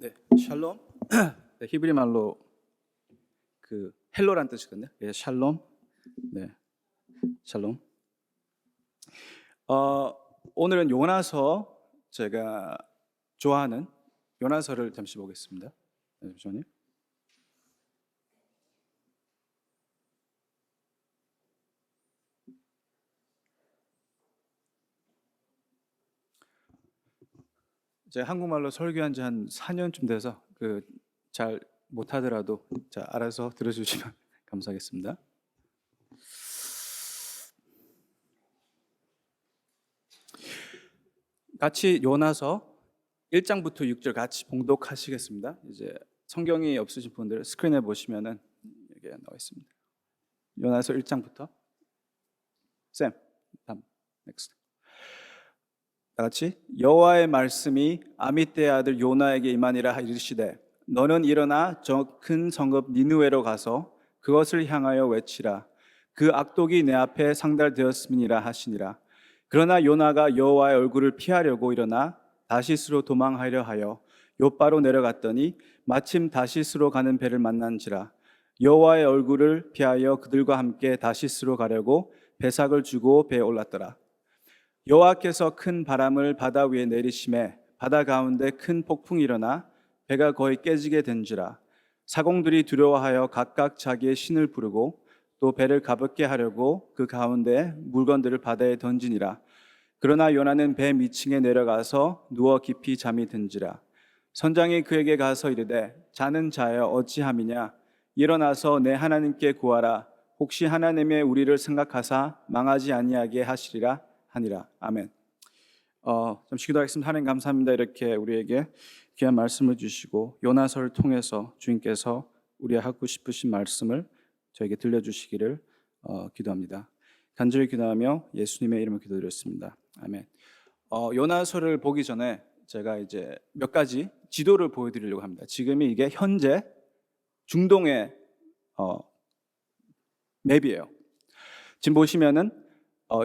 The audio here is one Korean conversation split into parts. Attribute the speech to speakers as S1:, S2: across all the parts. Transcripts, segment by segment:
S1: 네, 샬롬. 네, 히브리 말로 그 헬로란 뜻이거든요. 예, 샬롬. 네, 샬롬. 오늘은 요나서 제가 좋아하는 요나서를 잠시 보겠습니다. 네, 잠시만요. 제가 한국말로 설교한 지 한 4년쯤 돼서 잘 못하더라도 자 알아서 들어주시면 감사하겠습니다. 같이 요나서 1장부터 6절 같이 봉독하시겠습니다. 이제 성경이 없으신 분들 스크린에 보시면은 여기 나와 있습니다. 요나서 1장부터 쌤, 다음 넥스트. 다 같이 여호와의 말씀이 아미떼의 아들 요나에게 임하니라 이르시되 너는 일어나 저 큰 성읍 니느웨로 가서 그것을 향하여 외치라 그 악독이 내 앞에 상달되었음이니라 하시니라. 그러나 요나가 여호와의 얼굴을 피하려고 일어나 다시스로 도망하려 하여 욥바로 내려갔더니 마침 다시스로 가는 배를 만난지라. 여호와의 얼굴을 피하여 그들과 함께 다시스로 가려고 배삭을 주고 배에 올랐더라. 여호와께서 큰 바람을 바다 위에 내리심에 바다 가운데 큰 폭풍이 일어나 배가 거의 깨지게 된지라. 사공들이 두려워하여 각각 자기의 신을 부르고 또 배를 가볍게 하려고 그 가운데 물건들을 바다에 던지니라. 그러나 요나는 배 밑층에 내려가서 누워 깊이 잠이 든지라. 선장이 그에게 가서 이르되 자는 자여 어찌함이냐 일어나서 내 하나님께 구하라. 혹시 하나님의 우리를 생각하사 망하지 아니하게 하시리라 하니라. 아멘. 잠시 기도하겠습니다. 하나님 감사합니다. 이렇게 우리에게 귀한 말씀을 주시고 요나서를 통해서 주님께서 우리 하고 싶으신 말씀을 저에게 들려주시기를 기도합니다. 간절히 기도하며 예수님의 이름으로 기도드렸습니다. 아멘. 요나서를 보기 전에 제가 이제 몇 가지 지도를 보여드리려고 합니다. 지금이 이게 현재 중동의 맵이에요. 지금 보시면은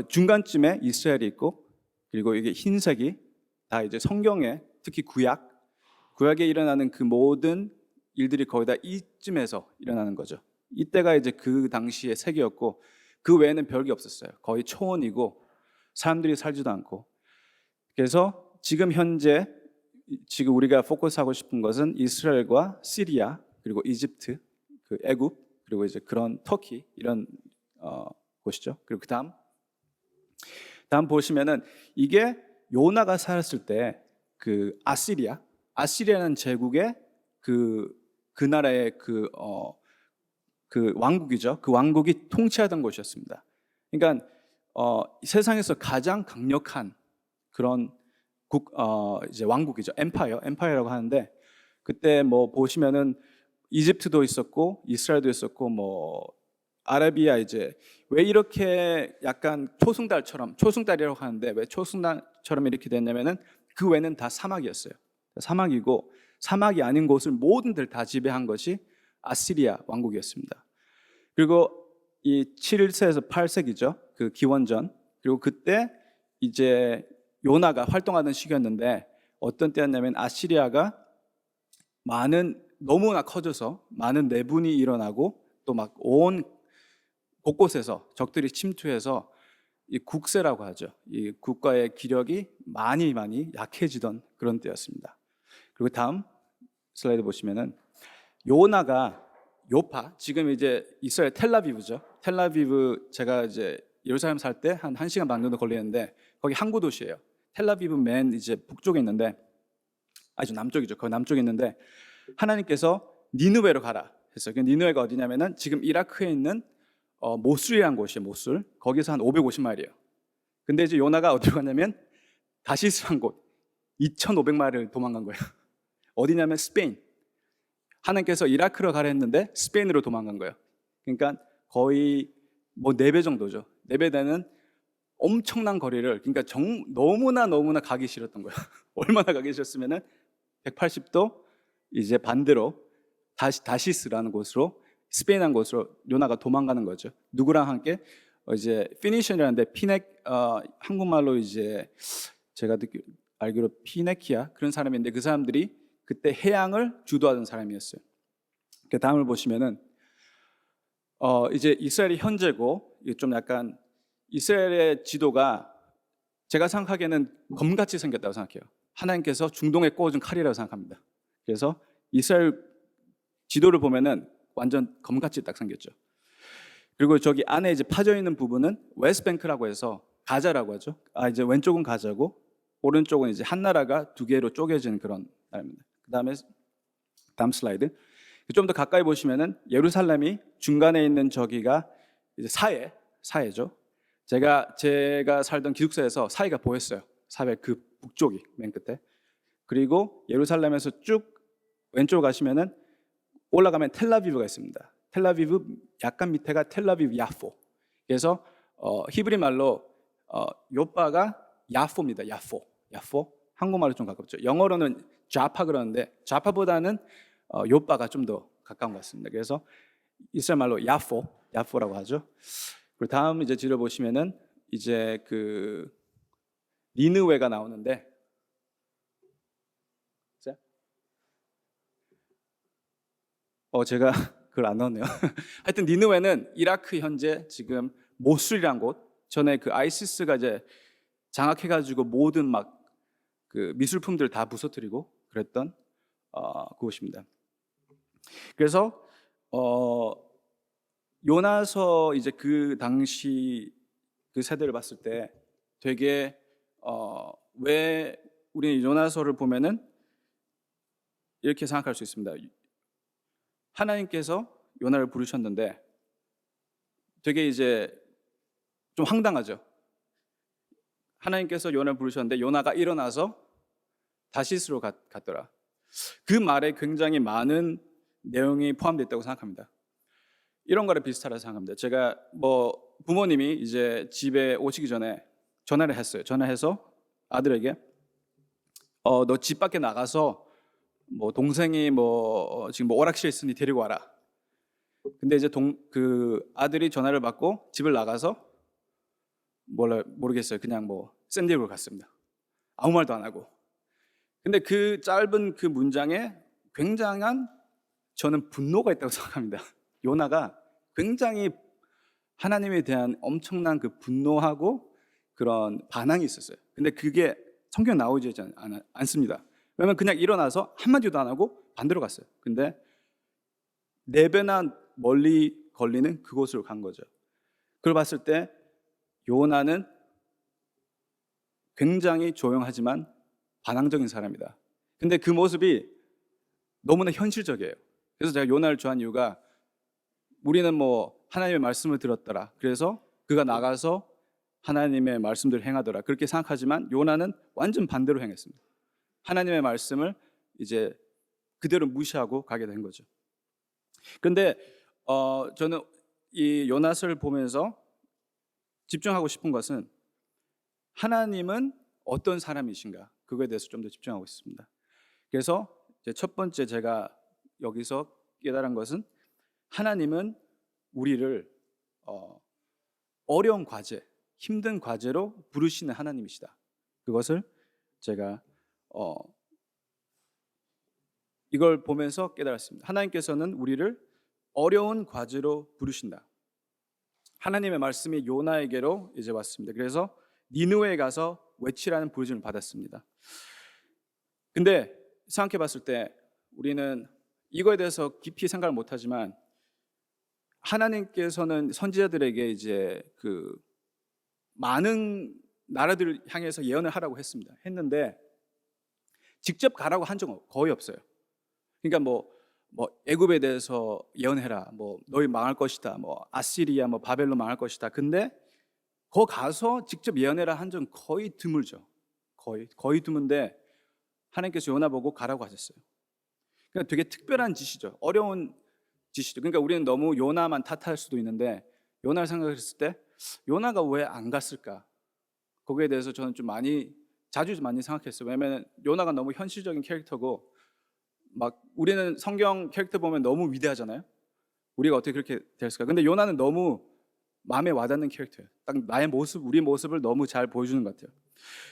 S1: 중간쯤에 이스라엘이 있고, 그리고 이게 흰색이 다 이제 성경에 특히 구약에 일어나는 그 모든 일들이 거의 다 이쯤에서 일어나는 거죠. 이때가 이제 그 당시의 세계였고 그 외에는 별게 없었어요. 거의 초원이고 사람들이 살지도 않고. 그래서 지금 현재 지금 우리가 포커스하고 싶은 것은 이스라엘과 시리아 그리고 이집트, 그 애굽 그리고 이제 그런 터키 이런 곳이죠. 그리고 다음 보시면은 이게 요나가 살았을 때 그 아시리아는 제국의 그 나라의 그 왕국이죠. 그 왕국이 통치하던 곳이었습니다. 그러니까 세상에서 가장 강력한 그런 이제 왕국이죠. 엠파이어라고 하는데 그때 뭐 보시면은 이집트도 있었고 이스라엘도 있었고 뭐 아라비아 이제 왜 이렇게 약간 초승달이라고 하는데 왜 초승달처럼 이렇게 됐냐면은 그 외는 다 사막이었어요. 사막이고 사막이 아닌 곳을 모든들 다 지배한 것이 아시리아 왕국이었습니다. 그리고 이 7세에서 8세기죠. 그 기원전. 그리고 그때 이제 요나가 활동하던 시기였는데 어떤 때였냐면 아시리아가 너무나 커져서 많은 내분이 일어나고 또 막 온 곳곳에서 적들이 침투해서 이 국세라고 하죠. 이 국가의 기력이 많이 약해지던 그런 때였습니다. 그리고 다음 슬라이드 보시면은 요나가 요파, 지금 이제 이스라엘 텔라비브죠. 텔라비브 제가 이제 예루살렘 살 때 한 1시간 반 정도 걸리는데 거기 항구 도시예요. 텔라비브 맨 이제 북쪽에 있는데 아주 남쪽이죠. 거기 남쪽에 있는데 하나님께서 니느웨로 가라 했어요. 니느웨가 어디냐면은 지금 이라크에 있는 모술이라는 곳이에요. 모술. 거기서 한 550마일이에요. 근데 이제 요나가 어디로 갔냐면 다시스란 곳 2,500마일을 도망간 거예요. 어디냐면 스페인. 하나님께서 이라크로 가라 했는데 스페인으로 도망간 거예요. 그러니까 거의 뭐 4배 정도죠. 4배 되는 엄청난 거리를, 그러니까 너무나 가기 싫었던 거예요. 얼마나 가기 싫었으면은 180도 이제 반대로 다시스라는 곳으로, 스페인한 곳으로 요나가 도망가는 거죠. 누구랑 함께? 이제 피니션이라는데 한국말로 이제 제가 알기로 피네키아 그런 사람인데 그 사람들이 그때 해양을 주도하던 사람이었어요. 그 다음을 보시면은 이제 이스라엘이 현재고, 좀 약간 이스라엘의 지도가 제가 생각하기에는 검같이 생겼다고 생각해요. 하나님께서 중동에 꽂은 칼이라고 생각합니다. 그래서 이스라엘 지도를 보면은 완전 검같이 딱 생겼죠. 그리고 저기 안에 이제 파져 있는 부분은 웨스트뱅크라고 해서 가자라고 하죠. 이제 왼쪽은 가자고 오른쪽은 이제 한 나라가 두 개로 쪼개진 그런 나라입니다. 그다음에 다음 슬라이드. 좀 더 가까이 보시면은 예루살렘이 중간에 있는 저기가 이제 사해죠. 제가 살던 기숙사에서 사해가 보였어요. 사해 그 북쪽이 맨 끝에. 그리고 예루살렘에서 쭉 왼쪽 가시면은 올라가면 텔라비브가 있습니다. 텔라비브 약간 밑에가 텔라비브 야포. 그래서 히브리 말로 요바가 야포입니다. 야포. 한국말로 좀 가깝죠. 영어로는 좌파 그러는데 좌파보다는 요바가 좀 더 가까운 것 같습니다. 그래서 이스라엘 말로 야포라고 하죠. 그리고 다음 이제 지를 보시면은 이제 그 니느웨가 나오는데, 제가 그걸 안 넣었네요. 하여튼 니느웨는 이라크 현재 지금 모술이란 곳, 전에 그 아이시스가 이제 장악해가지고 모든 막 그 미술품들 다 부서뜨리고 그랬던 그곳입니다. 그래서 요나서 이제 그 당시 그 세대를 봤을 때 되게 왜 우리 요나서를 보면은 이렇게 생각할 수 있습니다. 하나님께서 요나를 부르셨는데 되게 이제 좀 황당하죠. 하나님께서 요나를 부르셨는데 요나가 일어나서 다시스로 갔더라. 그 말에 굉장히 많은 내용이 포함되어 있다고 생각합니다. 이런 거랑 비슷하다고 생각합니다. 제가 부모님이 이제 집에 오시기 전에 전화를 했어요. 전화해서 아들에게 너 집 밖에 나가서 동생이 지금 오락실에 있으니 데리고 와라. 근데 이제 그 아들이 전화를 받고 집을 나가서 모르겠어요. 그냥 샌디에고를 갔습니다. 아무 말도 안 하고. 근데 그 짧은 그 문장에 굉장한 저는 분노가 있다고 생각합니다. 요나가 굉장히 하나님에 대한 엄청난 그 분노하고 그런 반항이 있었어요. 근데 그게 성경에 나오지 않습니다. 왜냐면 그냥 일어나서 한마디도 안 하고 반대로 갔어요. 근데 4배나 멀리 걸리는 그곳으로 간 거죠. 그걸 봤을 때 요나는 굉장히 조용하지만 반항적인 사람이다. 근데 그 모습이 너무나 현실적이에요. 그래서 제가 요나를 좋아하는 이유가 우리는 하나님의 말씀을 들었더라. 그래서 그가 나가서 하나님의 말씀대로 행하더라. 그렇게 생각하지만 요나는 완전 반대로 행했습니다. 하나님의 말씀을 이제 그대로 무시하고 가게 된 거죠. 그런데 저는 이 요나서를 보면서 집중하고 싶은 것은 하나님은 어떤 사람이신가, 그거에 대해서 좀 더 집중하고 있습니다. 그래서 첫 번째 제가 여기서 깨달은 것은 하나님은 우리를 어려운 과제, 힘든 과제로 부르시는 하나님이시다. 그것을 제가 이걸 보면서 깨달았습니다. 하나님께서는 우리를 어려운 과제로 부르신다. 하나님의 말씀이 요나에게로 이제 왔습니다. 그래서 니느웨에 가서 외치라는 부르심을 받았습니다. 근데 생각해 봤을 때 우리는 이거에 대해서 깊이 생각을 못 하지만 하나님께서는 선지자들에게 이제 그 많은 나라들을 향해서 예언을 하라고 했는데 직접 가라고 한 적은 거의 없어요. 그러니까 애굽에 대해서 예언해라. 너희 망할 것이다. 아시리아, 바벨론 망할 것이다. 근데 거 가서 직접 예언해라 한 적은 거의 드물죠. 거의 드문데 하나님께서 요나 보고 가라고 하셨어요. 그러니까 되게 특별한 짓이죠. 어려운 짓이죠. 그러니까 우리는 너무 요나만 탓할 수도 있는데 요나를 생각했을 때 요나가 왜 안 갔을까? 거기에 대해서 저는 자주 많이 생각했어요. 왜냐하면 요나가 너무 현실적인 캐릭터고 우리는 성경 캐릭터 보면 너무 위대하잖아요. 우리가 어떻게 그렇게 됐을까? 근데 요나는 너무 마음에 와닿는 캐릭터예요. 딱 나의 모습, 우리 모습을 너무 잘 보여주는 것 같아요.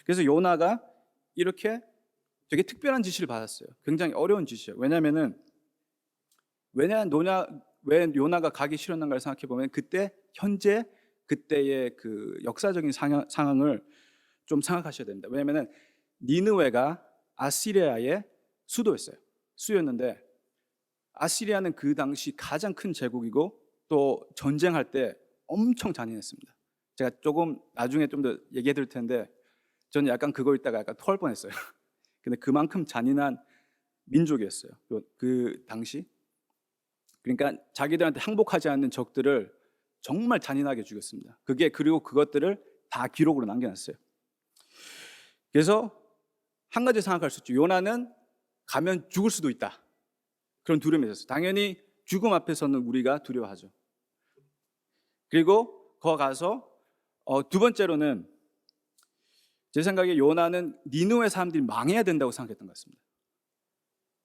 S1: 그래서 요나가 이렇게 되게 특별한 지시를 받았어요. 굉장히 어려운 지시예요. 왜냐하면 왜 요나가 가기 싫었는가를 생각해 보면 현재 그때의 그 역사적인 상황을 좀 생각하셔야 됩니다. 왜냐하면 니느웨가 아시리아의 수도였는데 아시리아는 그 당시 가장 큰 제국이고 또 전쟁할 때 엄청 잔인했습니다. 제가 조금 나중에 좀 더 얘기해 드릴 텐데 저는 약간 그거 읽다가 약간 토할 뻔했어요. 근데 그만큼 잔인한 민족이었어요. 그 당시. 그러니까 자기들한테 항복하지 않는 적들을 정말 잔인하게 죽였습니다. 그리고 그것들을 다 기록으로 남겨놨어요. 그래서 한 가지 생각할 수 있죠. 요나는 가면 죽을 수도 있다. 그런 두려움이 있었어요. 당연히 죽음 앞에서는 우리가 두려워하죠. 그리고 거기 가서 두 번째로는 제 생각에 요나는 니느웨 사람들이 망해야 된다고 생각했던 것 같습니다.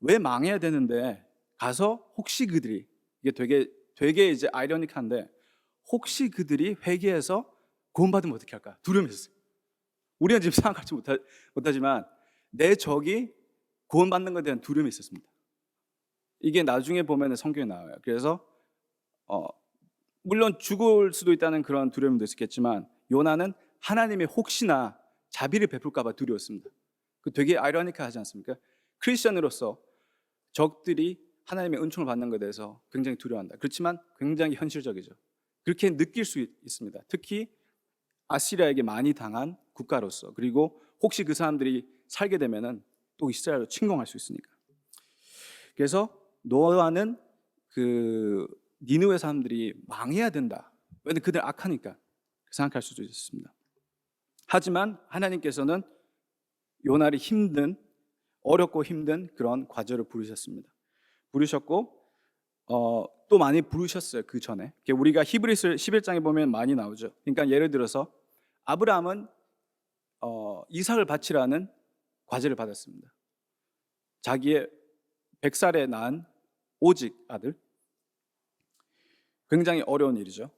S1: 왜 망해야 되는데 가서 혹시 그들이 이게 되게 이제 아이러니한데 혹시 그들이 회개해서 구원받으면 어떻게 할까 두려움이 있었어요. 우리는 지금 생각하지 못하지만 내 적이 구원받는 것에 대한 두려움이 있었습니다. 이게 나중에 보면 성경에 나와요. 그래서 물론 죽을 수도 있다는 그런 두려움도 있었겠지만 요나는 하나님의 혹시나 자비를 베풀까 봐 두려웠습니다. 그 되게 아이러니하지 않습니까? 크리스천으로서 적들이 하나님의 은총을 받는 것에 대해서 굉장히 두려워한다. 그렇지만 굉장히 현실적이죠. 그렇게 느낄 수 있습니다. 특히 아시리아에게 많이 당한 국가로서, 그리고 혹시 그 사람들이 살게 되면은 또 이스라엘로 침공할 수 있으니까. 그래서 노아는 그 니느웨 사람들이 망해야 된다. 왜냐면 그들 악하니까 생각할 수도 있습니다. 하지만 하나님께서는 요나를 어렵고 힘든 그런 과제를 부르셨고 또 많이 부르셨어요. 그 전에 우리가 히브리서 11장에 보면 많이 나오죠. 그러니까 예를 들어서 아브라함은 이삭을 바치라는 과제를 받았습니다. 자기의 100살에 낳은 오직 아들. 굉장히 어려운 일이죠.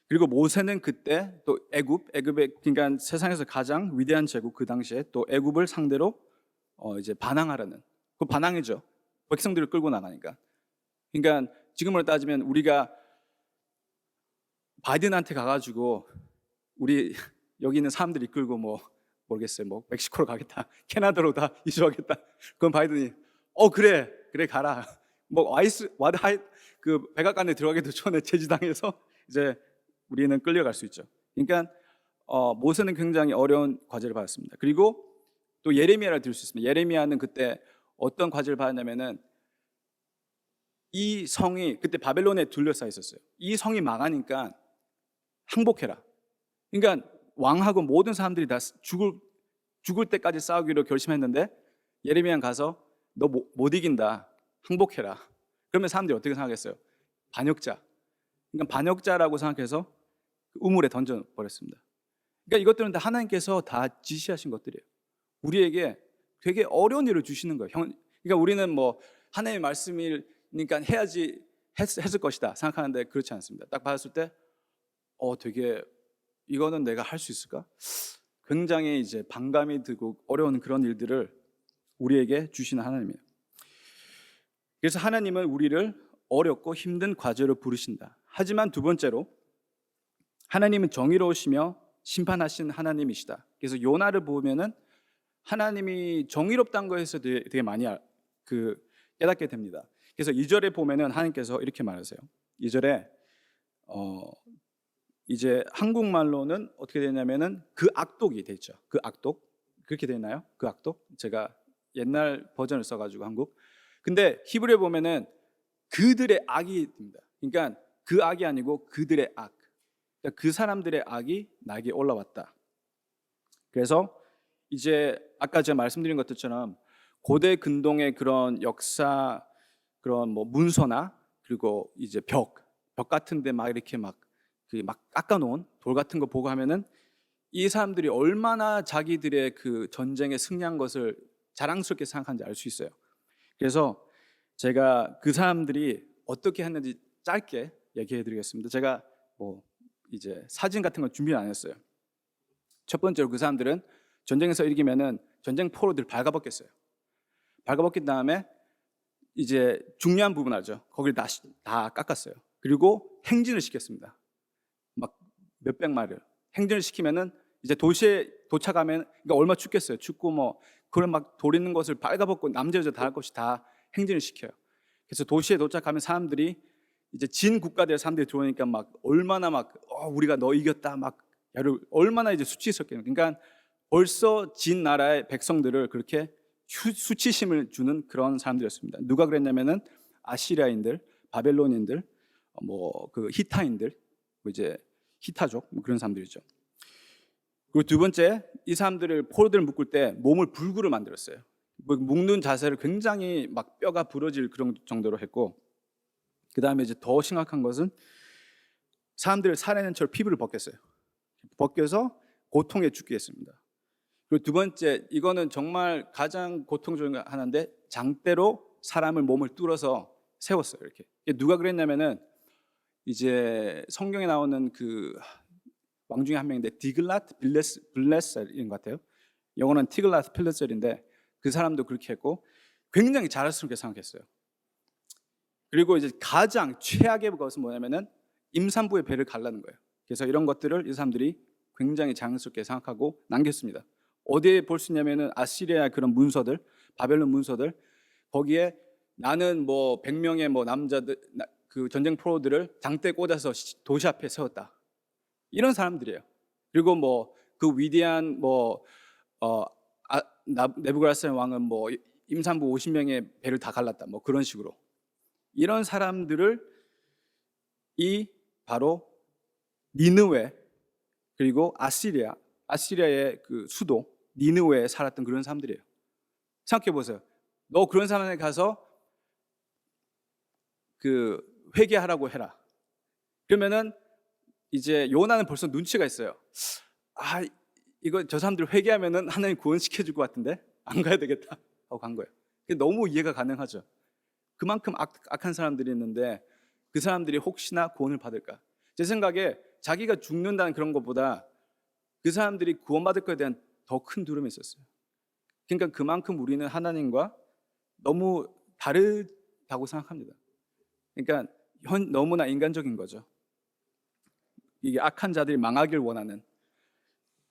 S1: 그리고 모세는 그때 또 애굽의 그러니까 세상에서 가장 위대한 제국 그 당시에 또 애굽을 상대로 이제 반항하라는 그 반항이죠. 백성들을 끌고 나가니까. 그러니까 지금으로 따지면 우리가 바이든한테 가가지고 우리 여기 있는 사람들 이끌고 모르겠어요. 멕시코로 가겠다, 캐나다로 다 이주하겠다. 그럼 바이든이 그래 가라. 그 백악관에 들어가기도 전에 제지당해서 이제 우리는 끌려갈 수 있죠. 그러니까 모세는 굉장히 어려운 과제를 받았습니다. 그리고 또 예레미야를 들을 수 있습니다. 예레미야는 그때 어떤 과제를 받았냐면은 이 성이 그때 바벨론에 둘러싸여 있었어요. 이 성이 망하니까 항복해라. 그러니까 왕하고 모든 사람들이 다 죽을 때까지 싸우기로 결심했는데 예레미야는 가서 너 못 이긴다. 항복해라. 그러면 사람들이 어떻게 생각했어요? 반역자. 그러니까 반역자라고 생각해서 우물에 던져버렸습니다. 그러니까 이것들은 다 하나님께서 다 지시하신 것들이에요. 우리에게 되게 어려운 일을 주시는 거예요. 그러니까 우리는 하나님의 말씀이니까 해야지 했을 것이다 생각하는데 그렇지 않습니다. 딱 받았을 때 되게 이거는 내가 할 수 있을까? 굉장히 이제 반감이 들고 어려운 그런 일들을 우리에게 주시는 하나님이에요. 그래서 하나님은 우리를 어렵고 힘든 과제로 부르신다. 하지만 두 번째로 하나님은 정의로우시며 심판하신 하나님이시다. 그래서 요나를 보면은 하나님이 정의롭다는 것에서 되게 많이 깨닫게 됩니다. 그래서 2절에 보면은 하나님께서 이렇게 말하세요. 2절에 이제 한국말로는 어떻게 되냐면은 그 악독이 되죠. 그 악독 그렇게 되나요? 그 악독 제가 옛날 버전을 써가지고 한국. 근데 히브리에 보면은 그들의 악이 됩니다. 그러니까 그 악이 아니고 그들의 악. 그러니까 그 사람들의 악이 나에게 올라왔다. 그래서 이제 아까 제가 말씀드린 것들처럼 고대 근동의 그런 역사, 그런 문서나 그리고 이제 벽 같은데 막 이렇게 막 깎아놓은 돌 같은 거 보고 하면은 이 사람들이 얼마나 자기들의 그 전쟁에 승리한 것을 자랑스럽게 생각하는지 알 수 있어요. 그래서 제가 그 사람들이 어떻게 했는지 짧게 얘기해 드리겠습니다. 제가 이제 사진 같은 건 준비 안 했어요. 첫 번째로 그 사람들은 전쟁에서 이기면은 전쟁포로들 발가벗겼어요. 발가벗긴 다음에 이제 중요한 부분 알죠? 거기를 다 깎았어요. 그리고 행진을 시켰습니다. 막 몇백 마리를 행진을 시키면은 이제 도시에 도착하면, 그러니까 얼마 춥겠어요. 춥고 뭐 그런 막 돌 있는 것을 발가벗고 남자 여자 다 할 것이 다 행진을 시켜요. 그래서 도시에 도착하면 사람들이 이제 진 국가들 사람들이 들어오니까 막 얼마나 막 우리가 너 이겼다 막 야를 얼마나 이제 수치스럽게, 그러니까 벌써 진 나라의 백성들을 그렇게 수치심을 주는 그런 사람들이었습니다. 누가 그랬냐면은 아시리아인들, 바벨론인들, 뭐 그 히타인들, 뭐 이제 히타족 뭐 그런 사람들이죠. 그리고 두 번째, 이 사람들을 포로들을 묶을 때 몸을 불구를 만들었어요. 뭐 묶는 자세를 굉장히 막 뼈가 부러질 그런 정도로 했고, 그 다음에 이제 더 심각한 것은 사람들을 살해낸 채로 피부를 벗겼어요. 벗겨서 고통에 죽게 했습니다. 그리고 두 번째, 이거는 정말 가장 고통적인 거 하나인데, 장대로 사람을 몸을 뚫어서 세웠어요. 이렇게. 누가 그랬냐면은 이제 성경에 나오는 그 왕 중에 한 명인데 디글랏 빌레셀인 것 같아요. 영어는 티글랏 필레셀인데 그 사람도 그렇게 했고 굉장히 자랑스럽게 생각했어요. 그리고 이제 가장 최악의 것은 뭐냐면은 임산부의 배를 갈라는 거예요. 그래서 이런 것들을 이 사람들이 굉장히 자랑스럽게 생각하고 남겼습니다. 어디에 볼 수 있냐면은 아시리아 그런 문서들, 바벨론 문서들, 거기에 나는 뭐 100명의 뭐 남자들, 그 전쟁 프로들을 장대 꽂아서 도시 앞에 세웠다, 이런 사람들이에요. 그리고 뭐 그 위대한 뭐 네부갓네살 왕은 뭐 임산부 50명의 배를 다 갈랐다, 뭐 그런 식으로. 이런 사람들을 이 바로 니느웨, 그리고 아시리아의 그 수도 니느웨에 살았던 그런 사람들이에요. 생각해 보세요. 너 그런 사람에 가서 그 회개하라고 해라. 그러면은 이제 요나는 벌써 눈치가 있어요. 이거 저 사람들 회개하면은 하나님 구원시켜 줄 것 같은데 안 가야 되겠다 하고 간 거예요. 너무 이해가 가능하죠. 그만큼 악한 사람들이 있는데 그 사람들이 혹시나 구원을 받을까? 제 생각에 자기가 죽는다는 그런 것보다 그 사람들이 구원받을 것에 대한 더 큰 두려움이 있었어요. 그러니까 그만큼 우리는 하나님과 너무 다르다고 생각합니다. 그러니까 너무나 인간적인 거죠. 이게 악한 자들이 망하길 원하는.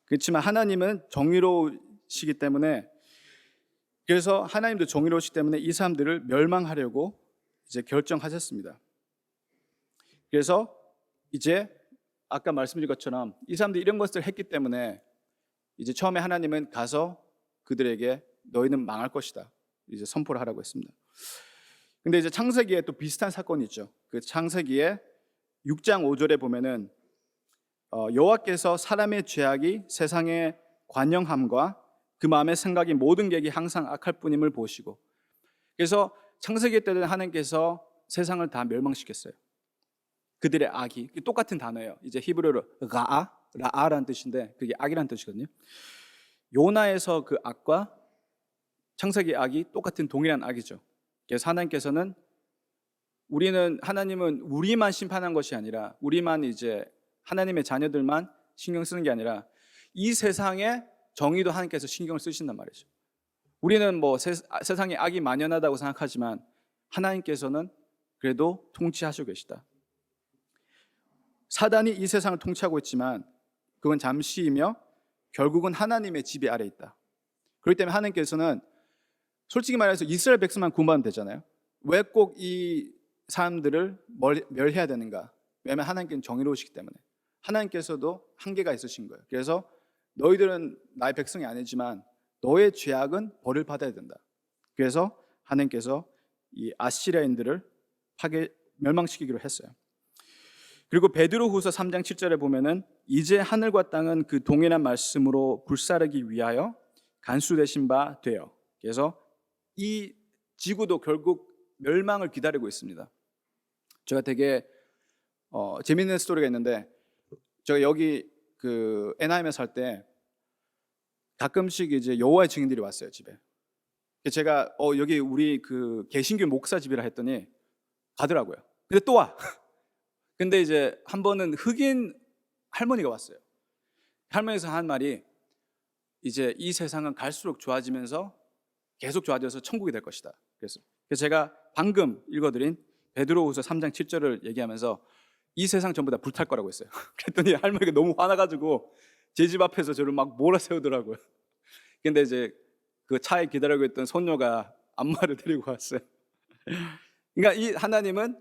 S1: 그렇지만 하나님은 정의로우시기 때문에, 그래서 하나님도 정의로우시기 때문에 이 사람들을 멸망하려고 이제 결정하셨습니다. 그래서 이제 아까 말씀드린 것처럼 이 사람들이 이런 것을 했기 때문에 이제 처음에 하나님은 가서 그들에게 너희는 망할 것이다 이제 선포를 하라고 했습니다. 근데 이제 창세기에 또 비슷한 사건이 있죠. 그 창세기에 6장 5절에 보면은 여호와께서 사람의 죄악이 세상의 관영함과 그 마음의 생각이 모든 계획이 항상 악할 뿐임을 보시고, 그래서 창세기 때는 하나님께서 세상을 다 멸망시켰어요. 그들의 악이 똑같은 단어예요. 이제 히브리어로 라아라는 뜻인데 그게 악이라는 뜻이거든요. 요나에서 그 악과 창세기 악이 똑같은 동일한 악이죠. 그래서 하나님께서는 하나님은 우리만 심판한 것이 아니라, 우리만 이제 하나님의 자녀들만 신경 쓰는 게 아니라 이 세상의 정의도 하나님께서 신경을 쓰신단 말이죠. 우리는 뭐 세상에 악이 만연하다고 생각하지만 하나님께서는 그래도 통치하시고 계시다. 사단이 이 세상을 통치하고 있지만 그건 잠시이며 결국은 하나님의 지배 아래 있다. 그렇기 때문에 하나님께서는 솔직히 말해서 이스라엘 백성만 구원받으면 되잖아요. 왜 꼭 이 사람들을 멸해야 되는가? 왜냐하면 하나님께는 정의로우시기 때문에. 하나님께서도 한계가 있으신 거예요. 그래서 너희들은 나의 백성이 아니지만 너의 죄악은 벌을 받아야 된다. 그래서 하나님께서 이 아시리아인들을 멸망시키기로 했어요. 그리고 베드로후서 3장 7절에 보면은 이제 하늘과 땅은 그 동일한 말씀으로 불사르기 위하여 간수되신 바 되어, 그래서 이 지구도 결국 멸망을 기다리고 있습니다. 제가 되게 재밌는 스토리가 있는데, 제가 여기 그 애나임에 살 때 가끔씩 이제 여호와의 증인들이 왔어요, 집에. 제가 여기 우리 그 개신교 목사 집이라 했더니 가더라고요. 근데 또 와. 근데 이제 한 번은 흑인 할머니가 왔어요. 할머니에서 한 말이 이제 이 세상은 갈수록 좋아지면서 계속 좋아져서 천국이 될 것이다. 그래서 제가 방금 읽어드린 베드로후서 3장 7절을 얘기하면서 이 세상 전부 다 불탈 거라고 했어요. 그랬더니 할머니가 너무 화나가지고 제 집 앞에서 저를 막 몰아세우더라고요. 근데 이제 그 차에 기다리고 있던 손녀가 안마를 데리고 왔어요. 그러니까 이 하나님은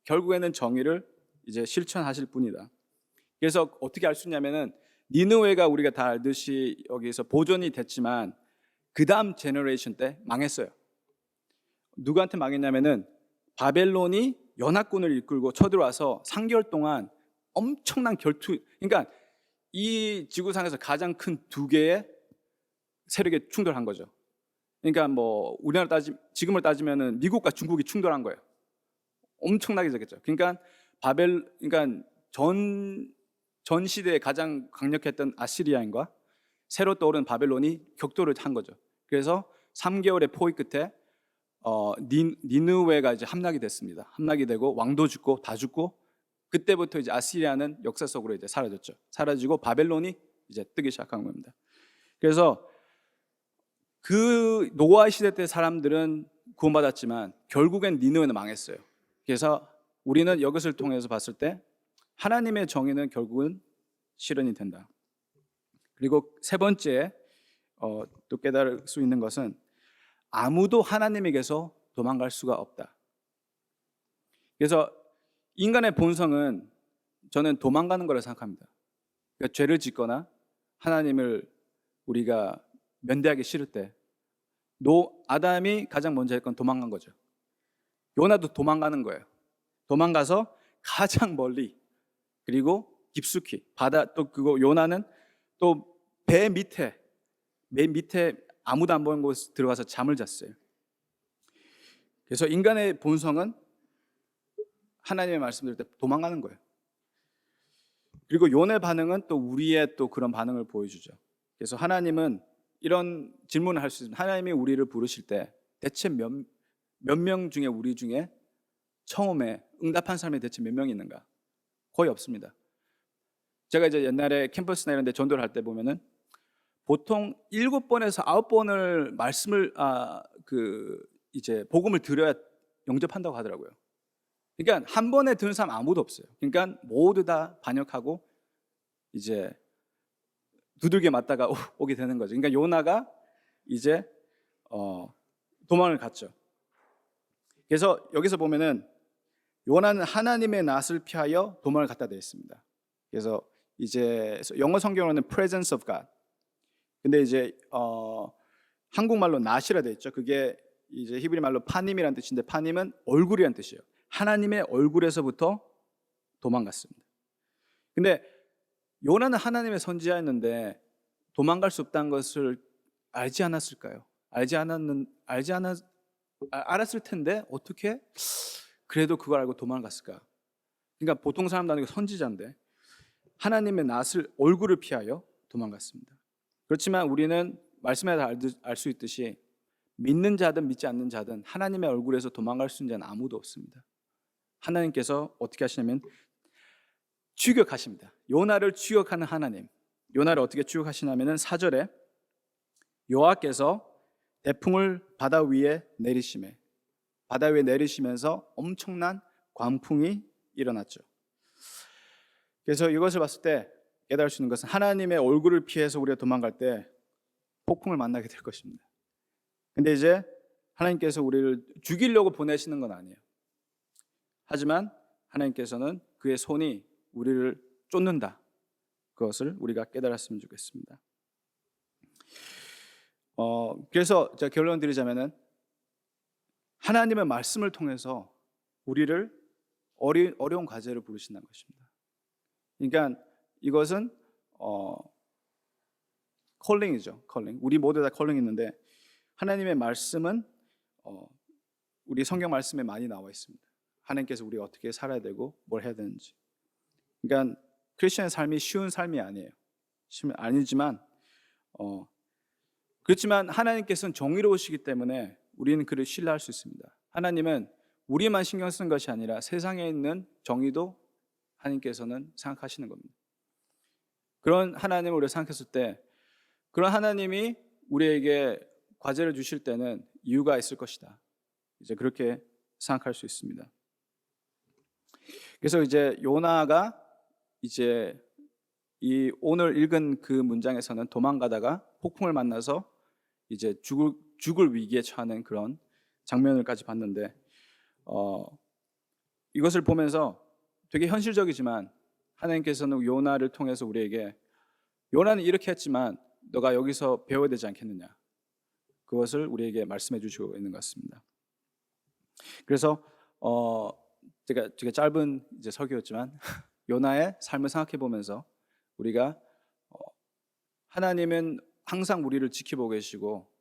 S1: 결국에는 정의를 이제 실천하실 분이다. 그래서 어떻게 알 수 있냐면은 니느웨가 우리가 다 알듯이 여기서 보존이 됐지만 그 다음 제너레이션 때 망했어요. 누구한테 망했냐면은 바벨론이 연합군을 이끌고 쳐들어와서 3개월 동안 엄청난 결투, 그러니까 이 지구상에서 가장 큰 두 개의 세력이 충돌한 거죠. 그러니까 뭐 우리나라 지금을 따지면은 미국과 중국이 충돌한 거예요. 엄청나게 됐겠죠. 그러니까 그러니까 전 시대에 가장 강력했던 아시리아인과 새로 떠오른 바벨론이 격돌을 한 거죠. 그래서 3개월의 포위 끝에 니느웨가 이제 함락이 됐습니다. 함락이 되고 왕도 죽고 다 죽고 그때부터 이제 아시리아는 역사 속으로 이제 사라졌죠. 사라지고 바벨론이 이제 뜨기 시작한 겁니다. 그래서 그 노아 시대 때 사람들은 구원받았지만 결국엔 니느웨는 망했어요. 그래서 우리는 이것을 통해서 봤을 때 하나님의 정의는 결국은 실현이 된다. 그리고 세 번째 또 깨달을 수 있는 것은 아무도 하나님에게서 도망갈 수가 없다. 그래서 인간의 본성은 저는 도망가는 거라 생각합니다. 그러니까 죄를 짓거나 하나님을 우리가 면대하기 싫을 때 아담이 가장 먼저 했건 도망간 거죠. 요나도 도망가는 거예요. 도망가서 가장 멀리 그리고 깊숙이 바다 또 그거 요나는 또 배 밑에 아무도 안 보는 곳에 들어가서 잠을 잤어요. 그래서 인간의 본성은 하나님의 말씀 들을 때 도망가는 거예요. 그리고 요나의 반응은 또 우리의 또 그런 반응을 보여주죠. 그래서 하나님은 이런 질문을 할 수 있습니다. 하나님이 우리를 부르실 때 대체 몇 명 중에 우리 중에 처음에 응답한 사람이 대체 몇 명이 있는가? 거의 없습니다. 제가 이제 옛날에 캠퍼스나 이런 데 전도를 할 때 보면은 보통 7번에서 9번을 말씀을 이제 복음을 들어야 영접한다고 하더라고요. 그러니까 한 번에 듣는 사람 아무도 없어요. 그러니까 모두 다 반역하고 이제 두들겨 맞다가 오게 되는 거죠. 그러니까 요나가 이제 도망을 갔죠. 그래서 여기서 보면은 요나는 하나님의 낯을 피하여 도망을 갔다 되어 있습니다. 그래서 이제 영어 성경으로는 presence of God. 근데 이제 한국말로 낯이라 되어 있죠. 그게 이제 히브리 말로 파님이라는 뜻인데 파님은 얼굴이라는 뜻이에요. 하나님의 얼굴에서부터 도망갔습니다. 근데 요나는 하나님의 선지자였는데 도망갈 수 없다는 것을 알지 않았을까요? 알았을 텐데 어떻게 그래도 그걸 알고 도망갔을까? 그러니까 보통 사람도 아니고 선지자인데 하나님의 낯을 얼굴을 피하여 도망갔습니다. 그렇지만 우리는 말씀에서 알 수 있듯이 믿는 자든 믿지 않는 자든 하나님의 얼굴에서 도망갈 수 있는 자는 아무도 없습니다. 하나님께서 어떻게 하시냐면 추격하십니다. 요나를 추격하는 하나님. 요나를 어떻게 추격하시냐면은 4절에 여호와께서 대풍을 바다 위에 내리시매 바다 위에 내리시면서 엄청난 광풍이 일어났죠. 그래서 이것을 봤을 때 깨달을 수 있는 것은 하나님의 얼굴을 피해서 우리가 도망갈 때 폭풍을 만나게 될 것입니다. 근데 이제 하나님께서 우리를 죽이려고 보내시는 건 아니에요. 하지만 하나님께서는 그의 손이 우리를 쫓는다. 그것을 우리가 깨달았으면 좋겠습니다. 그래서 제가 결론 드리자면은 하나님의 말씀을 통해서 우리를 어려운 과제를 부르신다는 것입니다. 그러니까 이것은 컬링이죠. 컬링. 우리 모두 다 컬링이 있는데 하나님의 말씀은 우리 성경 말씀에 많이 나와 있습니다. 하나님께서 우리가 어떻게 살아야 되고 뭘 해야 되는지. 그러니까 크리스천의 삶이 쉬운 삶이 아니에요. 아니지만 그렇지만 하나님께서는 정의로우시기 때문에 우리는 그를 신뢰할 수 있습니다. 하나님은 우리만 신경 쓰는 것이 아니라 세상에 있는 정의도 하나님께서는 생각하시는 겁니다. 그런 하나님을 우리가 생각했을 때 그런 하나님이 우리에게 과제를 주실 때는 이유가 있을 것이다. 이제 그렇게 생각할 수 있습니다. 그래서 이제 요나가 이제 이 오늘 읽은 그 문장에서는 도망가다가 폭풍을 만나서 이제 죽을 위기에 처하는 그런 장면을까지 봤는데 이것을 보면서 되게 현실적이지만 하나님께서는 요나를 통해서 우리에게 요나는 이렇게 했지만 너가 여기서 배워야 되지 않겠느냐, 그것을 우리에게 말씀해 주시고 있는 것 같습니다. 그래서 제가 되게 짧은 이제 설교였지만 요나의 삶을 생각해 보면서 우리가 하나님은 항상 우리를 지켜보고 계시고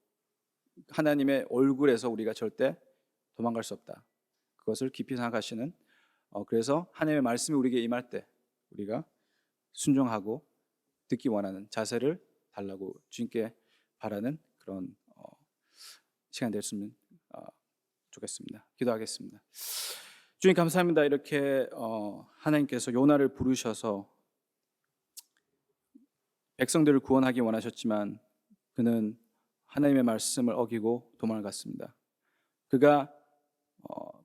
S1: 하나님의 얼굴에서 우리가 절대 도망갈 수 없다, 그것을 깊이 생각하시는 그래서 하나님의 말씀이 우리에게 임할 때 우리가 순종하고 듣기 원하는 자세를 달라고 주님께 바라는 그런 시간 됐으면 좋겠습니다. 기도하겠습니다. 주님 감사합니다. 이렇게 하나님께서 요나를 부르셔서 백성들을 구원하기 원하셨지만 그는 하나님의 말씀을 어기고 도망갔습니다. 그가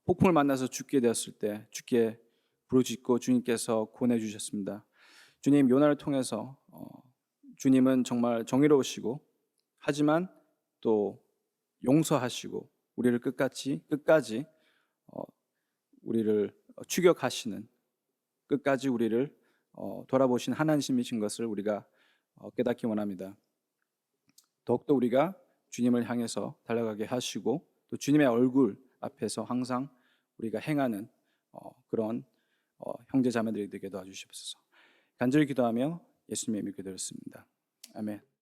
S1: 폭풍을 만나서 죽게 되었을 때 주께 부르짖고 주님께서 구원해 주셨습니다. 주님, 요나를 통해서 주님은 정말 정의로우시고 하지만 또 용서하시고 우리를 끝까지 우리를 추격하시는, 끝까지 우리를 돌아보신 하나님이신 것을 우리가 깨닫기 원합니다. 더욱더 우리가 주님을 향해서 달려가게 하시고 또 주님의 얼굴 앞에서 항상 우리가 행하는 그런 형제 자매들이 되게 도와주시옵소서. 간절히 기도하며 예수님의 이름으로 기도드렸습니다. 아멘.